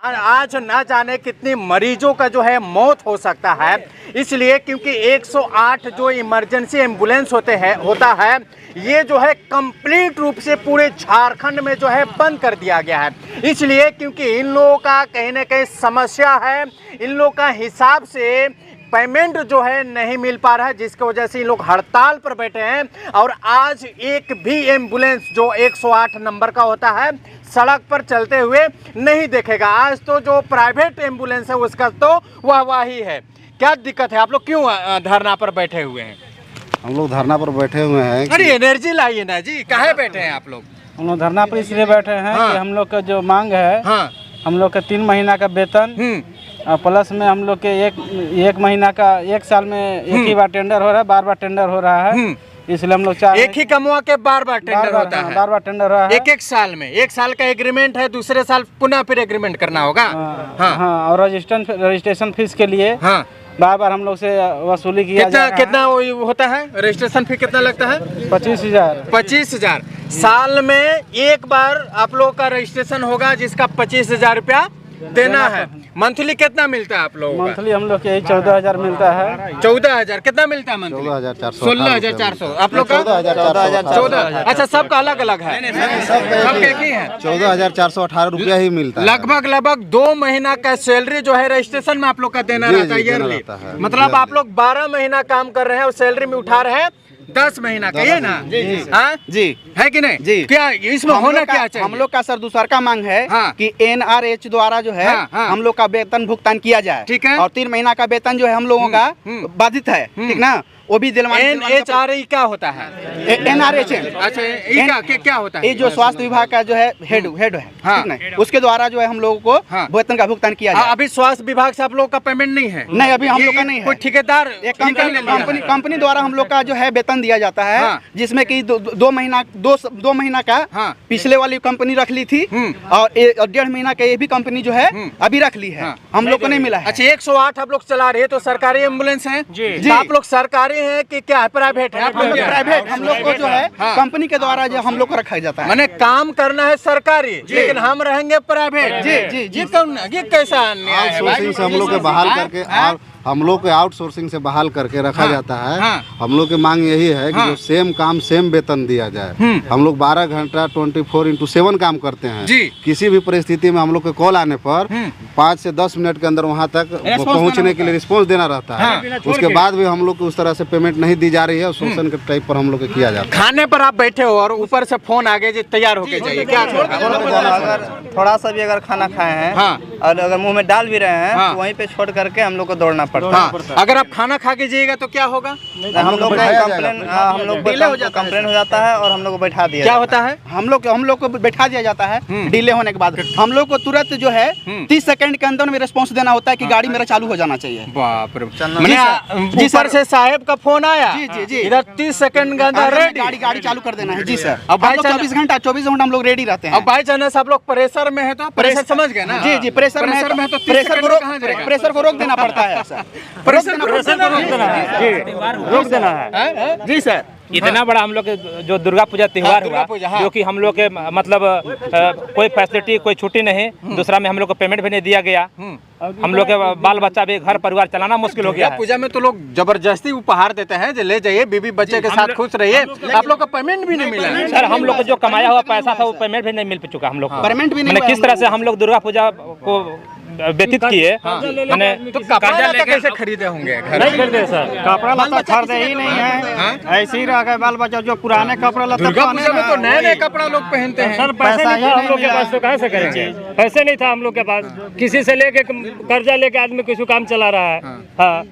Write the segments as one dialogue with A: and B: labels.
A: आज ना जाने कितनी मरीजों का जो है मौत हो सकता है, इसलिए क्योंकि 108 जो इमरजेंसी एम्बुलेंस होता है ये जो है कंप्लीट रूप से पूरे झारखंड में जो है बंद कर दिया गया है। इसलिए क्योंकि इन लोगों का कहीं ना कहीं समस्या है, इन लोगों का हिसाब से पेमेंट जो है नहीं मिल पा रहा है, जिसकी वजह से इन लोग हड़ताल पर बैठे हैं। और आज एक भी एम्बुलेंस जो 108 नंबर का होता है सड़क पर चलते हुए नहीं देखेगा। आज तो जो प्राइवेट एम्बुलेंस है उसका तो वाहवाही है। क्या दिक्कत है, आप लोग क्यों धरना पर बैठे हुए हैं?
B: हम लोग धरना पर बैठे हुए हैं।
A: अरे एनर्जी लाइए ना जी, काहे बैठे हैं आप लोग?
C: हम लोग धरना पर इसलिए बैठे हैं कि हम लोग का जो मांग है, हम लोग का 3 महीना का वेतन प्लस में हम लोग के एक महीना का, एक साल में एक ही बार टेंडर हो रहा है, बार टेंडर हो रहा है। इसलिए हम लोग चाह
A: एक ही कमुआ के बार टेंडर होता है,
C: बार टेंडर हो रहा है।
A: एक साल में, एक साल का एग्रीमेंट है, दूसरे साल पुनः फिर एग्रीमेंट करना होगा।
C: हाँ, और रजिस्ट्रेशन फीस के लिए बार हम लोग से वसूली किया जा रहा है।
A: कितना होता है रजिस्ट्रेशन फी, कितना लगता है?
C: 25,000।
A: 25,000 साल में एक बार आप लोग का रजिस्ट्रेशन होगा, जिसका 25,000 रुपया देना है। मंथली कितना मिलता है आप लोगों का?
C: मंथली हम लोग के 14,000 मिलता है।
A: 14,000 कितना मिलता है मंथली? 16,400। आप लोग का 14,000। अच्छा, सबका अलग अलग है, सबके एक ही है।
B: 14,418 रुपया ही मिलता है।
A: लगभग 2 महीना का सैलरी जो है रजिस्ट्रेशन में आप लोग का देना रहता है ईयरली। मतलब आप लोग 12 महीना काम कर रहे हैं और सैलरी में उठा रहे हैं 10 महीना का, ये ना?
D: जी
A: है कि नहीं?
D: जी।
A: क्या इसमें होना क्या चाहिए?
D: हम लोग का सर दूसरा का मांग है कि NRH द्वारा जो है हम लोग का वेतन भुगतान किया जाए। ठीक है। और 3 महीना का वेतन जो है हम लोगों का बाधित है, ठीक ना, वो भी दिलवाने।
A: NHRA क्या होता है?
D: NRH।
A: अच्छा, क्या होता है?
D: ये जो स्वास्थ्य विभाग का जो है हेड है, ठीक ना, उसके द्वारा जो है हम लोगों को वेतन का भुगतान किया जाए।
A: अभी स्वास्थ्य विभाग से आप लोग का पेमेंट नहीं है?
D: नहीं, अभी हम लोग का नहीं है।
A: कोई ठेकेदार
D: कंपनी द्वारा हम लोग का जो है वेतन दिया जाता है, जिसमें कि 2 महीना का पिछले वाली कंपनी रख ली थी और 1.5 महीना का ये भी कंपनी जो है अभी रख ली है, हम लोग को नहीं मिला है।
A: अच्छा, 108 आप लोग चला रहे हैं तो सरकारी एम्बुलेंस है जी? आप लोग सरकारी है कि क्या है, प्राइवेट है?
D: प्राइवेट। हम लोग को जो है कंपनी के द्वारा जो हम लोग को रखा जाता है।
A: मैंने काम करना है सरकारी, लेकिन हम रहेंगे प्राइवेट।
D: जी।
A: ये कैसा अन्याय है?
B: आउटसोर्सिंग से हम लोग के बहाल करके, हम लोग को आउटसोर्सिंग से बहाल करके रखा जाता है। हम लोग की मांग यही है कि जो सेम काम सेम वेतन दिया जाए। हम लोग 12 घंटा 24/7 काम करते हैं जी। किसी भी परिस्थिति में हम लोग के कॉल आने पर 5 से 10 मिनट के अंदर वहां तक पहुंचने के लिए रिस्पॉन्स देना रहता है। उसके बाद भी हम लोग को उस तरह से पेमेंट नहीं दी जा रही है, शोषण के टाइप पर हम लोग किया जाता है।
A: खाने पर आप बैठे हो और ऊपर से फोन आगे जी तैयार होके जाइए, क्या?
E: अगर थोड़ा सा भी अगर खाना खाए हैं और अगर मुंह में डाल भी रहे हैं तो वहीं पे छोड़ करके हम लोग को दौड़ना पड़ता है।
A: अगर आप खाना खा के जाइएगा तो क्या होगा?
E: हम लोग कंप्लेन हो जाता है और हम लोग को बैठा दिया।
A: क्या होता है?
D: हम लोग को बैठा दिया जाता है। डिले होने के बाद हम लोग को तुरंत जो है 30 सेकंड के अंदर में रिस्पांस देना होता है कि गाड़ी मेरा चालू हो जाना चाहिए।
A: बाप रे। जी सर से साहब का फोन आया
D: जी।
A: इधर 30 सेकंड के अंदर
D: गाड़ी चालू कर देना है जी सर।
A: अब भाई
D: 24 घंटा हम लोग रेडी रहते हैं।
A: अब बाई चांस आप लोग प्रेशर में है तो प्रेशर समझ गए ना?
D: जी प्रेशर में तो प्रेशर को रोक देना पड़ता है सर।
A: प्रेशर को
C: रोक देना है जी सर। इतना बड़ा हम लोग जो दुर्गा पूजा त्योहार हुआ, जो कि हम लोग के मतलब कोई फैसिलिटी, कोई छुट्टी नहीं, दूसरा में हम लोग को पेमेंट भी नहीं दिया गया। हम लोग के बाल बच्चा भी, घर परिवार चलाना मुश्किल हो गया।
A: पूजा में तो लोग जबरदस्ती उपहार देते हैं, ले जाइए बीवी बच्चे के साथ खुश रहिए। आप लोग का पेमेंट भी नहीं मिला
C: सर। हम लोग को जो कमाया हुआ पैसा था वो पेमेंट भी नहीं मिल चुका हम लोग को।
D: पेमेंट भी नहीं,
C: किस तरह से हम लोग दुर्गा पूजा को व्यतीत किए। मैंने
A: तो कपड़ा कैसे खरीदे होंगे?
C: नहीं खरीदे सर, कपड़ा लता खरीदे ही नहीं है, ऐसे ही रह गए बाल बच्चा। जो पुराने कपड़ा लता
A: दुर्गा पूजा में तो नए कपड़ा लोग पहनते हैं
C: सर। पैसा हम लोग के पास तो कहाँ से करेंगे? पैसे नहीं था हम लोग के पास, किसी से लेके कर्जा लेके आदमी किसी काम चला रहा है। हाँ,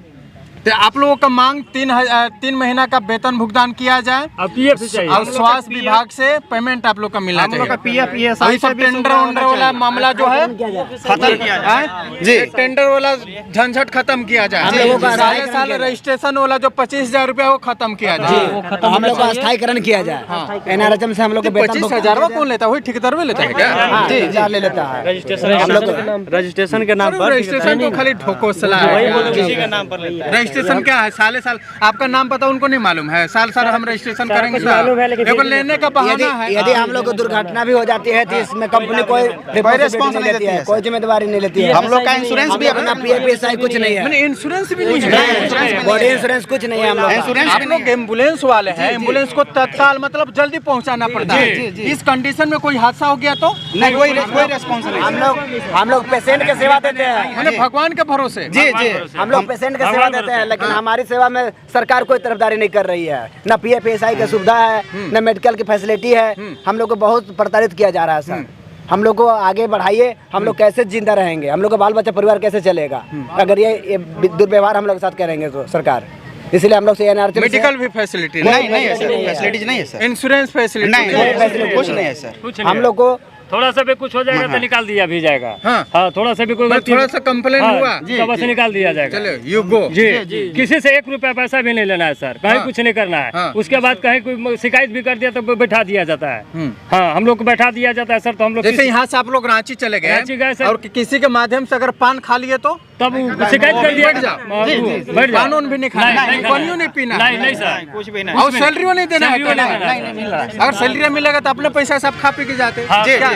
A: तो आप लोगों का मांग 3 महीना का वेतन भुगतान किया जाए और स्वास्थ्य विभाग से पेमेंट आप लोग का मिलना चाहिए।
D: PF
A: सब टेंडर वाला मामला जो है खत्म किया जाए जी। टेंडर वाला झंझट खत्म किया जाए। साल रजिस्ट्रेशन वाला जो 25,000 रुपया वो खत्म किया जाए।
F: हम लोग का स्थायीकरण किया जाए। NRHM से हम लोग
A: 25,000 कौन लेता है? वही ठेकेदार में लेता है क्या?
F: जी ले लेता है।
C: रजिस्ट्रेशन के नाम पर,
A: रजिस्ट्रेशन तो खाली ठोकोसला है, रजिस्ट्रेशन क्या है? साले साल आपका नाम पता उनको नहीं मालूम है? साल साल हम रजिस्ट्रेशन करेंगे, एगो लेने का बहाना है।
F: यदि हम लोग को दुर्घटना भी हो जाती है तो इसमें कंपनी कोई रिस्पॉन्स नहीं लेती है, कोई जिम्मेदारी नहीं लेती है।
D: हम लोग का इंश्योरेंस भी
F: अपना PFSI कुछ नहीं है,
A: इंश्योरेंस भी नहीं है,
F: बॉडी इंश्योरेंस कुछ नहीं है हम लोग।
A: आप लोग एम्बुलेंस वाले हैं, एम्बुलेंस को तत्काल मतलब जल्दी पहुंचाना पड़ता है। इस कंडीशन में कोई हादसा हो गया तो
D: नहीं, कोई रेस्पॉन्स नहीं।
F: हम लोग पेशेंट की सेवा देते हैं,
A: मैंने भगवान के भरोसे।
D: जी जी,
F: हम लोग पेशेंट की सेवा देते हैं, लेकिन हमारी सेवा में सरकार कोई तरफदारी नहीं कर रही है। न PFSI की सुविधा है, न मेडिकल की फैसिलिटी है। हम लोग को बहुत प्रताड़ित किया जा रहा है सर। हम लोग को आगे बढ़ाइए, हम लोग कैसे जिंदा रहेंगे, हम लोग का बाल बच्चा परिवार कैसे चलेगा अगर ये दुर्व्यवहार हम लोग के साथ करेंगे तो सरकार। इसलिए हम लोग से NRC
A: मेडिकल भी फैसिलिटी
D: नहीं है सर, फैसिलिटीज नहीं है सर,
A: इंश्योरेंस फैसिलिटी
D: नहीं, कुछ नहीं है सर।
F: हम लोग को
C: थोड़ा सा भी कुछ हो जाएगा तो निकाल दिया भी जाएगा।
A: हाँ।
C: हाँ, थोड़ा सा भी कोई
A: थोड़ा सा कंप्लेन हुआ
C: तो बस निकाल दिया जाएगा।
A: चलो यू गो।
C: जी, किसी से 1 रुपया पैसा भी नहीं लेना है सर, कहीं कुछ नहीं करना है। उसके बाद कहीं कोई शिकायत भी कर दिया तो बैठा दिया जाता है। हाँ, हम लोग को बैठा दिया जाता है सर। तो हम लोग
A: जैसे यहाँ से आप लोग रांची चले गए और किसी के माध्यम से अगर पान खा लिए तो
C: तब शिकायत कर दिया, बैठ जाओ।
A: कानून भी नहीं खाना, पानियों नहीं पीना,
C: नहीं सर,
E: कुछ भी नहीं।
A: और सैलरी नहीं देना है। अगर सैलरी मिलेगा तो अपने पैसा सब खा पी के जाते।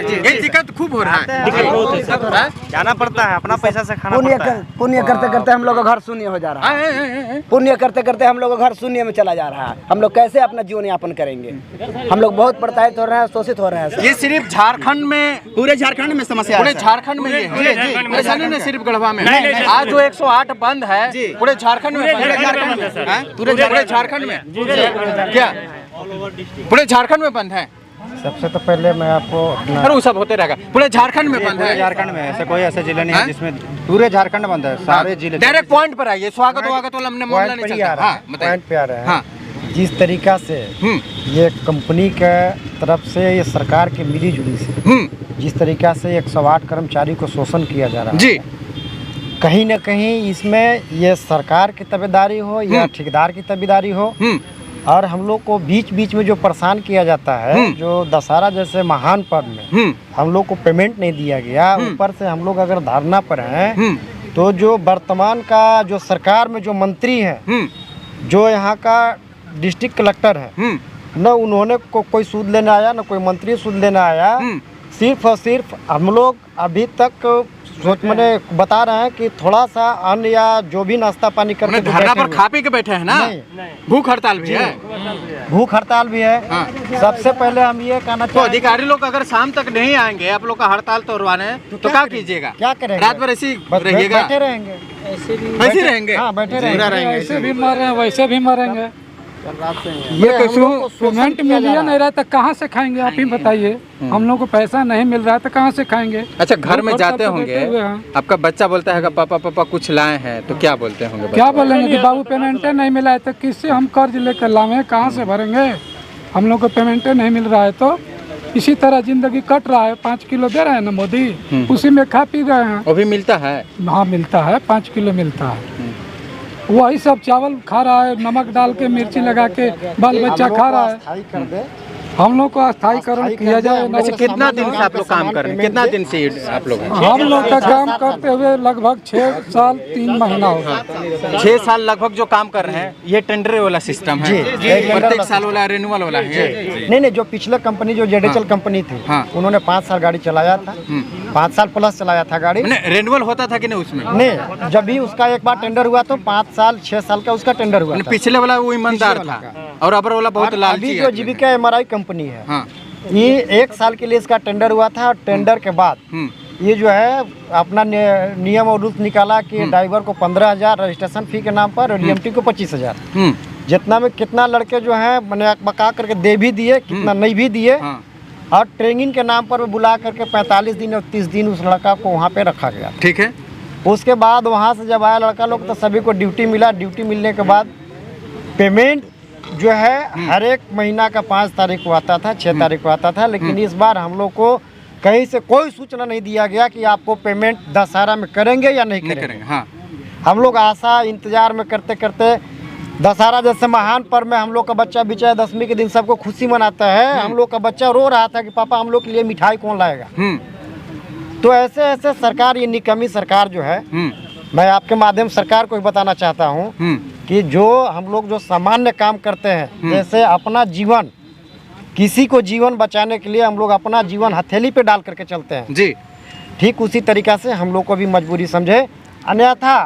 A: ये दिक्कत खूब हो रहा है।
E: जाना पड़ता है, अपना पैसा से खाना पड़ता है।
F: पुण्य करते करते हम लोग का घर शून्य हो जा रहा है। पुण्य करते करते हम लोग का घर शून्य में चला जा रहा है। हम लोग कैसे अपना जीवन यापन करेंगे? हम लोग बहुत प्रताड़ित हो रहे हैं, शोषित हो रहे हैं।
A: ये सिर्फ झारखंड में,
D: पूरे झारखंड में समस्या
A: पूरे झारखंड में ये है, ऐसा नहीं ना सिर्फ गढ़वा में। आज जो 108 बंद है पूरे झारखंड में, पूरे झारखंड में क्या पूरे झारखंड में बंद है?
G: सबसे तो पहले मैं आपको
A: अरे वो सब होते रहेगा। पूरे झारखंड में बंद है,
G: झारखंड में ऐसे कोई ऐसा जिला नहीं है जिसमें पूरे झारखंड बंद है, सारे जिले।
A: डायरेक्ट पॉइंट पर आइए, स्वागत वाला हमने मामला नहीं चलता।
G: पॉइंट पे आ रहे हैं। जिस तरीका से ये कंपनी के तरफ से, ये सरकार की मिली जुली से जिस तरीका से 108 कर्मचारी को शोषण किया जा रहा है
A: जी,
G: कहीं न कहीं इसमें ये सरकार की तबेदारी हो या ठेकेदार की तबेदारी हो, और हम लोग को बीच बीच में जो परेशान किया जाता है, जो दशहरा जैसे महान पर्व में हम लोग को पेमेंट नहीं दिया गया, ऊपर से हम लोग अगर धरना पर हैं तो जो वर्तमान का जो सरकार में जो मंत्री हैं, जो यहाँ का डिस्ट्रिक्ट कलेक्टर है, न उन्होंने कोई सूद लेने आया, न कोई मंत्री सूद लेने आया। सिर्फ और सिर्फ हम लोग अभी तक सोच मैंने बता रहे हैं कि थोड़ा सा अन्न या जो भी नाश्ता पानी करके
A: धरना पर खा पी के बैठे हैं ना। भूख हड़ताल भी है,
G: भूख हड़ताल भी है। सबसे पहले हम ये कहना
A: तो
G: चाहते
A: अधिकारी लोग अगर शाम तक नहीं आएंगे आप लोग का हड़ताल तोड़वाने, तो क्या कीजिएगा?
G: क्या करेंगे?
A: रात भर ऐसे रहिएगा?
G: बैठे रहेंगे,
A: ऐसे रहेंगे।
G: हाँ, बैठे रहेंगे।
H: ऐसे भी मर रहे हैं, वैसे भी मरेंगे।
G: ये हम लोग को
H: पेमेंट मिल ही नहीं रहा तो कहाँ से खाएंगे? आप ही बताइए। हम लोग को पैसा नहीं मिल रहा है तो कहाँ से खाएंगे?
A: अच्छा, घर में जाते होंगे, आपका बच्चा बोलता है पापा पापा कुछ लाए हैं, तो क्या बोलते होंगे?
H: क्या बोलेंगे कि बाबू पेमेंटे नहीं मिला है, तो किससे हम कर्ज लेकर लावे, कहाँ से भरेंगे? हम लोग को पेमेंटे नहीं मिल रहा है तो इसी तरह जिंदगी कट रहा है। 5 किलो दे रहे हैं ना मोदी, उसी में खा पी रहे हैं।
A: वो भी मिलता है?
H: हाँ मिलता है, 5 किलो मिलता है। वही सब चावल खा रहा है, नमक डाल के मिर्ची लगा के बाल बच्चा खा रहा है। हम लोग को अस्थायीकरण किया जाए।
A: अच्छा, कितना दिन से आप लोग काम कर रहे हैं? कितना दिन से आप लोग?
H: हम लोग का काम करते हुए लगभग 6 साल 3 महीना हो गया।
A: 6 साल लगभग जो काम कर रहे हैं, ये टेंडर वाला सिस्टम है? प्रत्येक साल वाला रिन्यूअल वाला है?
G: नहीं, जो पिछले कंपनी जो ZHL कंपनी थी, उन्होंने 5 साल गाड़ी चलाया था, 5 साल प्लस चलाया था गाड़ी।
A: रिन्यूअल होता था कि नहीं उसमें?
G: नहीं, जब भी उसका एक बार टेंडर हुआ तो 5 साल 6 साल का उसका टेंडर हुआ था।
A: पिछले वाला वो ईमानदार था और अबर वाला बहुत लालची है।
G: जो जीविका MRI कंपनी है, ये 1 साल के लिए इसका टेंडर हुआ था, और टेंडर के बाद ये जो है अपना नियम और रूल्स निकाला कि ड्राइवर को 15,000 रजिस्ट्रेशन फी के नाम पर, और DMT को 25,000। जितना में कितना लड़के जो है मैंने बका करके दे भी दिए, कितना नहीं भी दिए, और ट्रेनिंग के नाम पर बुला करके 45 दिन और 30 दिन उस लड़का को वहाँ पे रखा गया।
A: ठीक है।
G: उसके बाद वहाँ से जब आया लड़का लोग तो सभी को ड्यूटी मिला। ड्यूटी मिलने के बाद पेमेंट जो है हर एक महीना का 5 तारीख को आता था, 6 तारीख को आता था, लेकिन इस बार हम लोग को कहीं से कोई सूचना नहीं दिया गया कि आपको पेमेंट दशहरा में करेंगे या नहीं करेंगे। हम लोग आशा इंतजार में करते करते दशहरा जैसे महान पर्व में हम लोग का बच्चा बेचारा 10वीं के दिन सबको खुशी मनाता है, हम लोग का बच्चा रो रहा था कि पापा हम लोग के लिए मिठाई कौन लाएगा। तो ऐसे ऐसे सरकार, ये निकम्मी सरकार जो है, मैं आपके माध्यम सरकार को भी बताना चाहता हूँ कि जो हम लोग जो सामान्य काम करते हैं, जैसे अपना जीवन, किसी को जीवन बचाने के लिए हम लोग अपना जीवन हथेली पे डाल करके चलते हैं
A: जी,
G: ठीक उसी तरीका से हम लोग को भी मजबूरी समझे। अन्यथा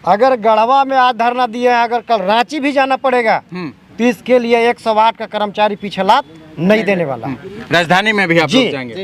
G: अगर गढ़वा में आज धरना दिए हैं, अगर कल रांची भी जाना पड़ेगा तो इसके लिए 108 का कर्मचारी पीछे लात नहीं देने वाला।
A: राजधानी में भी आप
G: जी।
A: लोग जाएंगे।